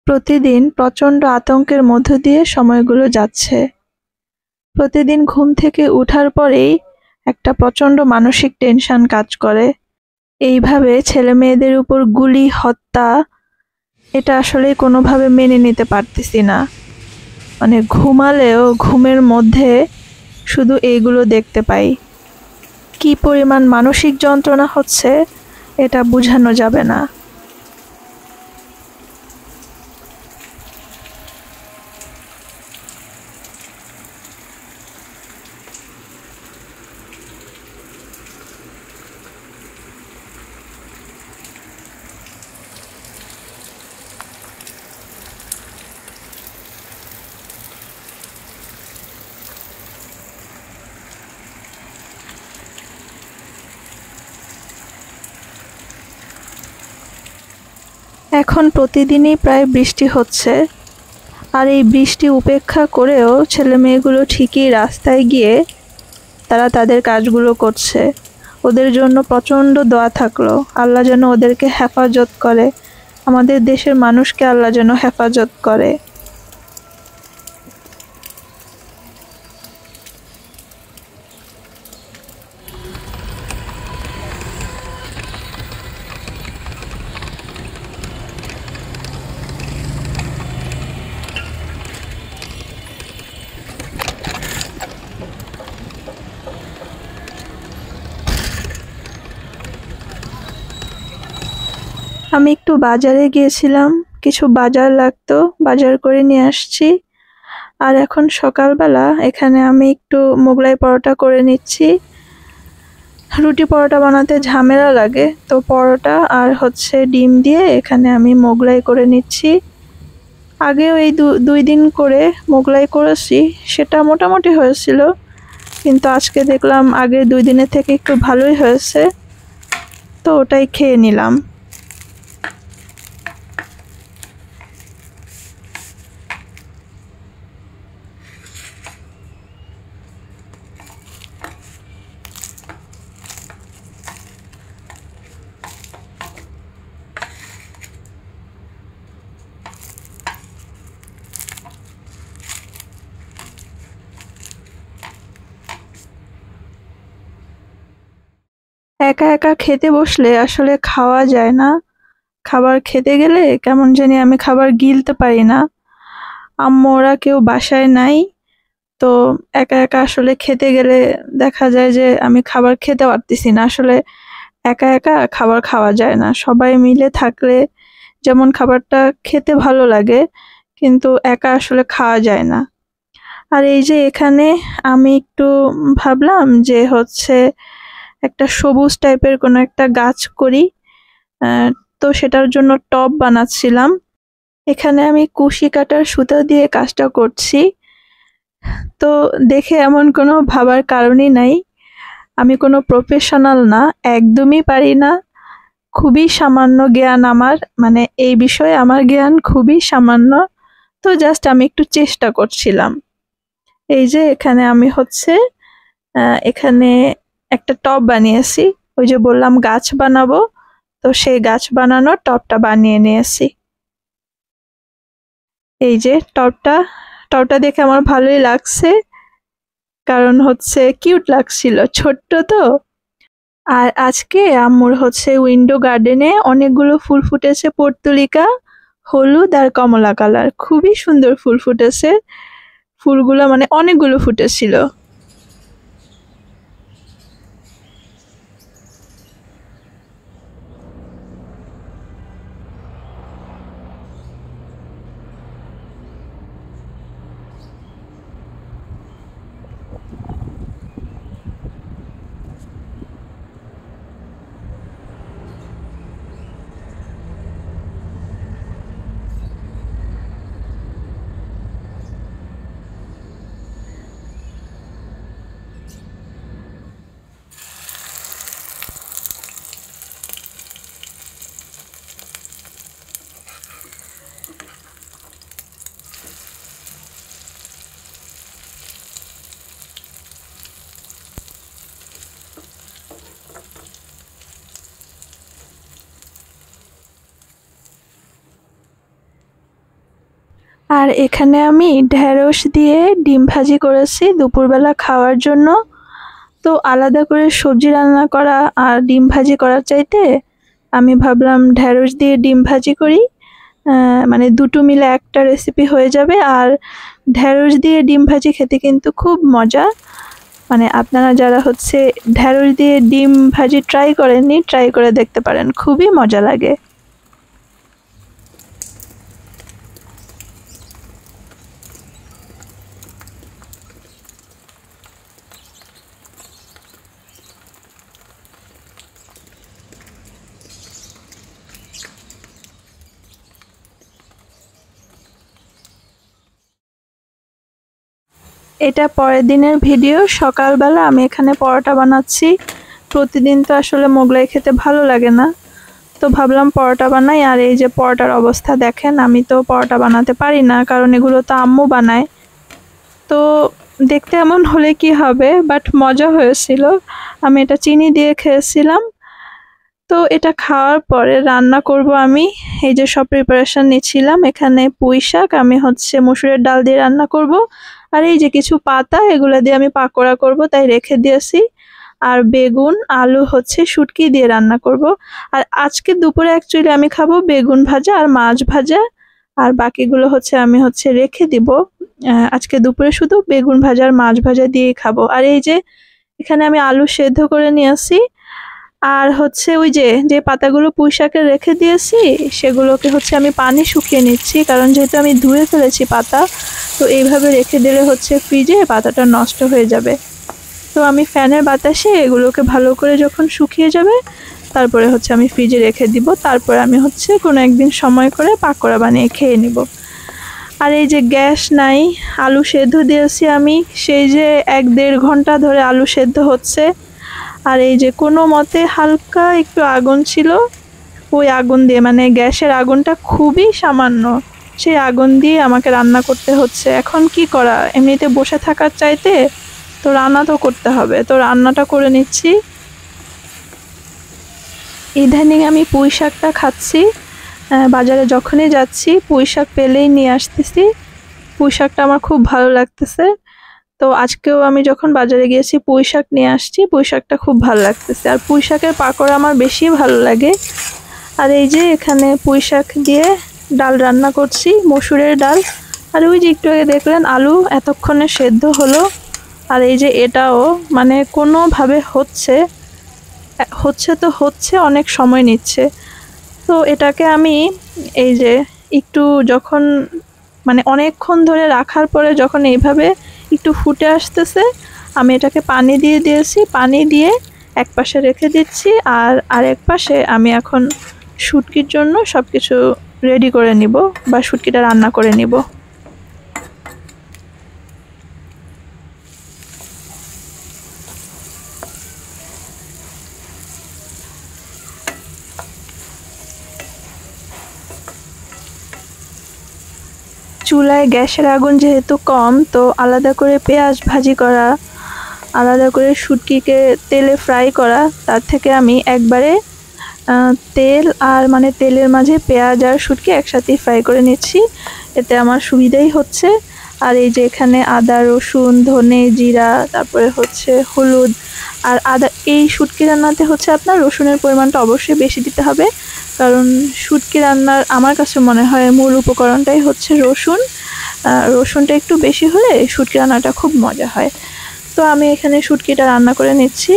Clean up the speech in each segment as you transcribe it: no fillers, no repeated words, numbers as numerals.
প্রতিদিন প্রচণ্ড আতঙ্কের মধ্য দিয়ে সময়গুলো যাচ্ছে। প্রতিদিন ঘুম থেকে উঠার পরেই একটা প্রচণ্ড মানসিক টেনশন কাজ করে। এইভাবে ছেলেমেয়েদের উপর গুলি, হত্যা, এটা আসলে কোনোভাবে মেনে নিতে পারতেছি না। মানে ঘুমালেও ঘুমের মধ্যে শুধু এইগুলো দেখতে পাই। কি পরিমাণ মানসিক যন্ত্রণা হচ্ছে এটা বোঝানো যাবে না। এখন প্রতিদিনই প্রায় বৃষ্টি হচ্ছে, আর এই বৃষ্টি উপেক্ষা করেও ছেলেমেয়েগুলো ঠিকই রাস্তায় গিয়ে তারা তাদের কাজগুলো করছে। ওদের জন্য প্রচণ্ড দোয়া থাকলো, আল্লাহ যেন ওদেরকে হেফাজত করে, আমাদের দেশের মানুষকে আল্লাহ যেন হেফাজত করে। আমি একটু বাজারে গিয়েছিলাম, কিছু বাজার লাগতো, বাজার করে নিয়ে আসছি। আর এখন সকালবেলা এখানে আমি একটু মোগলাই পরোটা করে নিচ্ছি। রুটি পরোটা বানাতে ঝামেলা লাগে, তো পরোটা আর ডিম দিয়ে এখানে আমি মোগলাই করে নিচ্ছি। আগেও এই দুই দিন করে মোগলাই করেছি, সেটা মোটামুটি হয়েছিল, কিন্তু আজকে দেখলাম আগের 2 দিনের থেকে একটু ভালোই হয়েছে, তো ওটাই খেয়ে নিলাম। একা একা খেতে বসলে আসলে খাওয়া যায় না। খাবার খেতে গেলে কেমন জানি আমি খাবার গিলতে পারি না। আম্মু ওরা কেউ বাসায় নাই, তো একা একা আসলে খেতে গেলে দেখা যায় যে আমি খাবার খেতে পারতেছি না। আসলে একা একা খাবার খাওয়া যায় না, সবাই মিলে থাকলে যেমন খাবারটা খেতে ভালো লাগে, কিন্তু একা আসলে খাওয়া যায় না। আর এই যে এখানে আমি একটু ভাবলাম যে একটা সবুজ টাইপের কোনো একটা গাছ করি, তো সেটার জন্য টব বানাচ্ছিলাম। এখানে আমি কুশি কাটার সুতা দিয়ে কাজটা করছি, তো দেখে এমন কোনো ভাবার কারণই নাই। আমি কোনো প্রফেশনাল না, একদমই পারি না, খুবই সামান্য জ্ঞান আমার, মানে এই বিষয়ে আমার জ্ঞান খুবই সামান্য। তো জাস্ট আমি একটু চেষ্টা করছিলাম। এই যে এখানে আমি এখানে একটা টব বানিয়েছি, ওই যে বললাম গাছ বানাবো, তো সেই গাছ বানানোর টবটা বানিয়ে নিয়েছি। এই যে টবটা দেখে আমার ভালোই লাগছে, কারণ কিউট লাগছিল, ছোট্ট তো। আর আজকে আম্মুর উইন্ডো গার্ডেনে অনেকগুলো ফুল ফুটেছে, পর্তুলিকা, হলুদ আর কমলা কালার, খুবই সুন্দর ফুল ফুটেছে। ফুলগুলো মানে অনেকগুলো ফুটেছিল। আর এখানে আমি ঢেঁড়স দিয়ে ডিম ভাজি করেছি দুপুরবেলা খাওয়ার জন্য। তো আলাদা করে সবজি রান্না করা আর ডিম ভাজি করার চাইতে আমি ভাবলাম ঢেঁড়স দিয়ে ডিম ভাজি করি। মানে দুটো মিলে একটা রেসিপি হয়ে যাবে। আর ঢেঁড়স দিয়ে ডিম ভাজি খেতে কিন্তু খুব মজা। মানে আপনারা যারা হচ্ছে ঢেঁড়স দিয়ে ডিম ভাজি ট্রাই করেননি, ট্রাই করে দেখতে পারেন, খুবই মজা লাগে। এটা পরের দিনের ভিডিও। সকালবেলা আমি এখানে পরোটা বানাচ্ছি। প্রতিদিন তো আসলে মোগলাই খেতে ভালো লাগে না, তো ভাবলাম পরোটা বানাই। আর এই যে পরোটার অবস্থা দেখেন, আমি তো পরোটা বানাতে পারি না, কারণ এগুলো তো আম্মু বানায়। তো দেখতে এমন হলে কি হবে, বাট মজা হয়েছিল। আমি এটা চিনি দিয়ে খেয়েছিলাম। তো এটা খাওয়ার পরে রান্না করব আমি। এই যে সব প্রিপারেশন নিচ্ছিলাম। এখানে পুঁই শাক আমি হচ্ছে মসুরের ডাল দিয়ে রান্না করব। আর এই যে কিছু পাতা, এগুলো দিয়ে আমি পাকোড়া করব, তাই রেখে দিয়েছি। আর বেগুন আলু হচ্ছে শুটকি দিয়ে রান্না করব। আর আজকে দুপুরে অ্যাকচুয়ালি আমি খাবো বেগুন ভাজা আর মাছ ভাজা। আর বাকিগুলো হচ্ছে আমি হচ্ছে রেখে দিব। আজকে দুপুরে শুধু বেগুন ভাজা আর মাছ ভাজা দিয়েই খাবো। আর এই যে এখানে আমি আলু সেদ্ধ করে নিয়ে আসি। আর হচ্ছে ওই যে যে পাতাগুলো পুঁই শাকে রেখে দিয়েছি, সেগুলোকে হচ্ছে আমি পানি শুকিয়ে নিচ্ছি, কারণ যেহেতু আমি ধুয়ে ফেলেছি পাতা। তো এইভাবে রেখে দিলে হচ্ছে ফ্রিজে পাতাটা নষ্ট হয়ে যাবে। তো আমি ফ্যানের বাতাসে এগুলোকে ভালো করে যখন শুকিয়ে যাবে, তারপরে হচ্ছে আমি ফ্রিজে রেখে দিব। তারপরে আমি হচ্ছে কোনো একদিন সময় করে পাকোড়া বানিয়ে খেয়ে নিব। আর এই যে গ্যাস নাই, আলু সেদ্ধ দিয়েছি আমি, সেই যে 1-1.5 ঘন্টা ধরে আলু সেদ্ধ হচ্ছে। আর এই যে কোনো মতে হালকা একটু আগুন ছিল, ওই আগুন দিয়ে, মানে গ্যাসের আগুনটা খুবই সামান্য, সেই আগুন দিয়ে আমাকে রান্না করতে হচ্ছে। এখন কি করা, এমনিতে বসে থাকার চাইতে তো রান্না তো করতে হবে, তো রান্নাটা করে নিচ্ছি। ইদানিং আমি পুঁই শাকটা খাচ্ছি। বাজারে যখনই যাচ্ছি পুঁই শাক পেলেই নিয়ে আসতেছি। পুঁই শাকটা আমার খুব ভালো লাগতেছে। তো আজকেও আমি যখন বাজারে গিয়েছি পুঁই শাক নিয়ে আসছি। পুঁই শাকটা খুব ভালো লাগতেছে। আর পুঁই শাকের পাকোড়া আমার বেশি ভালো লাগে। আর এই যে এখানে পুঁই শাক দিয়ে ডাল রান্না করছি, মসুরের ডাল। আর ওই যে একটু আগে দেখলেন আলু এতক্ষণে সেদ্ধ হলো। আর এই যে এটাও মানে কোনোভাবে হচ্ছে হচ্ছে তো হচ্ছে, অনেক সময় নিচ্ছে। তো এটাকে আমি এই যে একটু যখন মানে অনেকক্ষণ ধরে রাখার পরে যখন এইভাবে একটু ফুটে আসতেছে, আমি এটাকে পানি দিয়ে দিয়েছি। পানি দিয়ে এক পাশে রেখে দিচ্ছি। আর আরেক পাশে আমি এখন শুটকির জন্য সব কিছু রেডি করে নিব, বা শুটকিটা রান্না করে নিব। চুলায় গ্যাসের আগুন যেহেতু কম, তো আলাদা করে পেঁয়াজ ভাজি করা, আলাদা করে শুটকিকে তেলে ফ্রাই করা, তার থেকে আমি একবারে তেল আর মানে তেলের মাঝে পেঁয়াজ আর শুটকি একসাথেই ফ্রাই করে নিচ্ছি। এতে আমার সুবিধাই হচ্ছে। আর এই যে এখানে আদা রসুন ধনে জিরা, তারপরে হচ্ছে হলুদ আর আদা। এই শুটকি রান্নাতে হচ্ছে আপনার রসুনের পরিমাণটা অবশ্যই বেশি দিতে হবে, কারণ শুটকি রান্নার আমার কাছে মনে হয় মূল উপকরণটাই হচ্ছে রসুন। রসুনটা একটু বেশি হলে শুটকি রান্নাটা খুব মজা হয়। তো আমি এখানে শুটকিটা রান্না করে নিচ্ছি।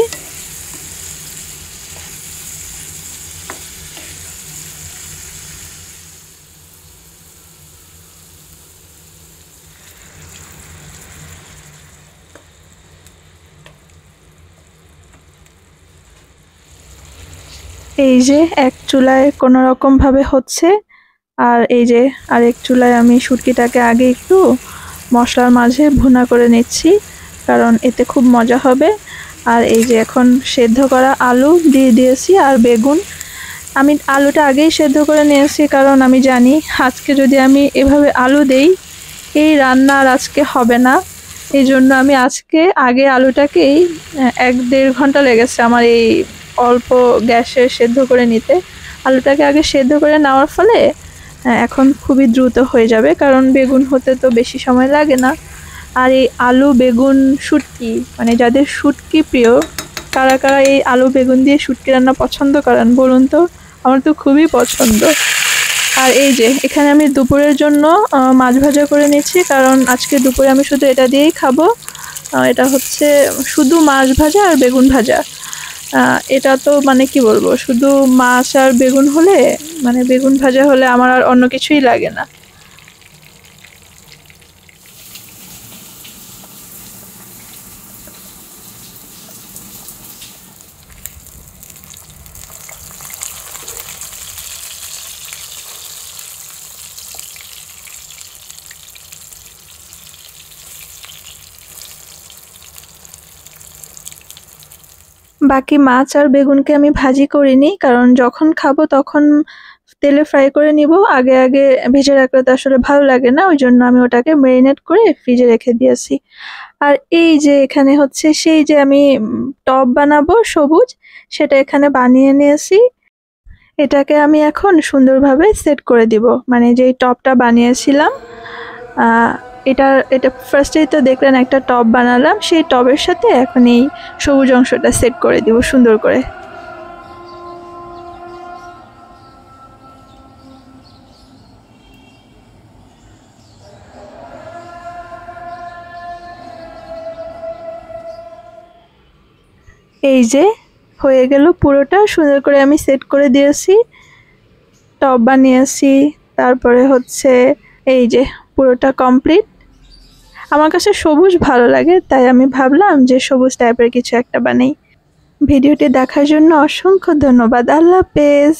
এই যে এক চুলায় কোনো রকমভাবে হচ্ছে, আর এই যে আরেক চুলায় আমি শুটকিটাকে আগে একটু মশলার মাঝে ভুনা করে নিচ্ছি, কারণ এতে খুব মজা হবে। আর এই যে এখন সেদ্ধ করা আলু দিয়ে দিয়েছি আর বেগুন। আমি আলুটা আগেই সেদ্ধ করে নিয়েছি, কারণ আমি জানি আজকে যদি আমি এভাবে আলু দেই, এই রান্না আর আজকে হবে না। এই জন্য আমি আজকে আগে আলুটাকেই 1-1.5 ঘন্টা লেগেছে আমার এই অল্প গ্যাসে সেদ্ধ করে নিতে। আলুটাকে আগে সেদ্ধ করে নেওয়ার ফলে এখন খুবই দ্রুত হয়ে যাবে, কারণ বেগুন হতে তো বেশি সময় লাগে না। আর এই আলু বেগুন শুটকি, মানে যাদের শুটকি প্রিয়, কারা কারা এই আলু বেগুন দিয়ে শুটকি রান্না পছন্দ করেন বলুন তো? আমার তো খুবই পছন্দ। আর এই যে এখানে আমি দুপুরের জন্য মাছ ভাজা করে নিচ্ছি, কারণ আজকে দুপুরে আমি শুধু এটা দিয়েই খাবো। এটা হচ্ছে শুধু মাছ ভাজা আর বেগুন ভাজা। এটা তো মানে কি বলবো, শুধু মাছ আর বেগুন হলে, মানে বেগুন ভাজা হলে আমার আর অন্য কিছুই লাগে না। বাকি মাছ আর বেগুনকে আমি ভাজি করিনি, কারণ যখন খাবো তখন তেলে ফ্রাই করে নিব। আগে আগে ভেজে রাখলে তো আসলে ভালো লাগে না, ওই জন্য আমি ওটাকে ম্যারিনেট করে ফ্রিজে রেখে দিয়েছি। আর এই যে এখানে হচ্ছে সেই যে আমি টব বানাবো সবুজ, সেটা এখানে বানিয়ে নিয়েছি। এটাকে আমি এখন সুন্দরভাবে সেট করে দিব, মানে যেই টবটা বানিয়েছিলাম আহ, এটা ফার্স্টেই তো দেখলেন একটা টব বানালাম, সেই টবের সাথে এখন এই সবুজ অংশটা সেট করে দিব সুন্দর করে। এই যে হয়ে গেল, পুরোটা সুন্দর করে আমি সেট করে দিয়েছি, টব বানিয়েছি। তারপরে হচ্ছে এই যে পুরোটা কমপ্লিট। আমার কাছে সবুজ ভালো লাগে, তাই আমি ভাবলাম যে সবুজ টাইপের কিছু একটা বানাই। ভিডিওটি দেখার জন্য অসংখ্য ধন্যবাদ। আল্লাহ হাফেজ।